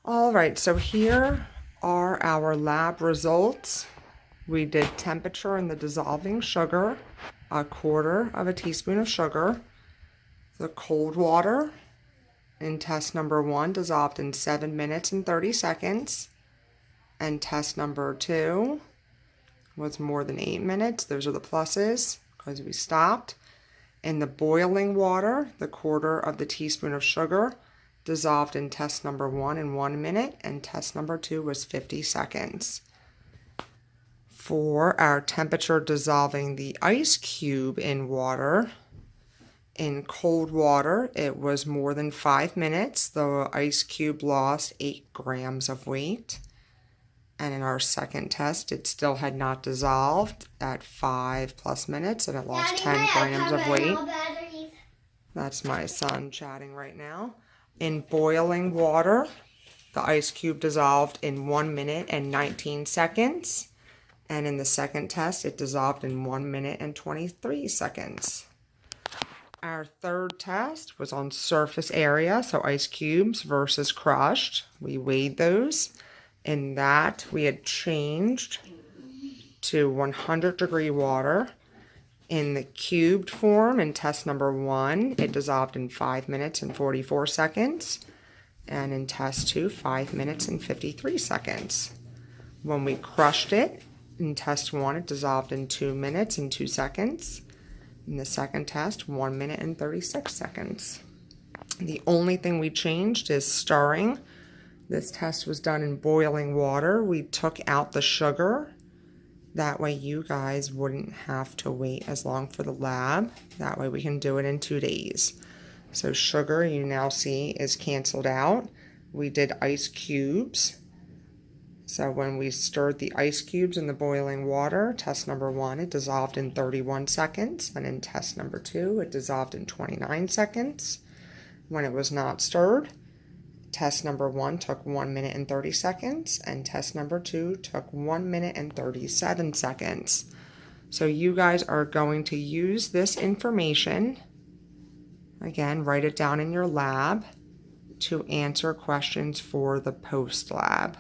All right, so here are our lab results. We did temperature in the dissolving sugar, 1/4 teaspoon of sugar. The cold water in test number 1 dissolved in 7 minutes and 30 seconds. And test number 2 was more than 8 minutes. Those are the pluses because we stopped. In the boiling water, the 1/4 teaspoon of sugar dissolved in test number 1 in 1 minute, and test number 2 was 50 seconds. For our temperature dissolving the ice cube in water, in cold water, it was more than 5 minutes. The ice cube lost 8 grams of weight. And in our second test, it still had not dissolved at 5+ minutes, and it lost 10 grams of weight. That's my son chatting right now. In boiling water, the ice cube dissolved in 1 minute and 19 seconds. And in the second test, it dissolved in 1 minute and 23 seconds. Our third test was on surface area, so ice cubes versus crushed. We weighed those. In that, we had changed to 100-degree water. In the cubed form, in test number 1, it dissolved in 5 minutes and 44 seconds. And in test 2, 5 minutes and 53 seconds. When we crushed it, in test 1, it dissolved in 2 minutes and 2 seconds. In the second test, 1 minute and 36 seconds. The only thing we changed is stirring. This test was done in boiling water. We took out the sugar. That way you guys wouldn't have to wait as long for the lab. That way we can do it in 2 days. So sugar, you now see, is canceled out. We did ice cubes. So when we stirred the ice cubes in the boiling water, test number 1, it dissolved in 31 seconds. And in test number 2, it dissolved in 29 seconds. When it was not stirred, test number 1 took 1 minute and 30 seconds, and test number 2 took 1 minute and 37 seconds. So you guys are going to use this information, again, write it down in your lab, to answer questions for the post lab.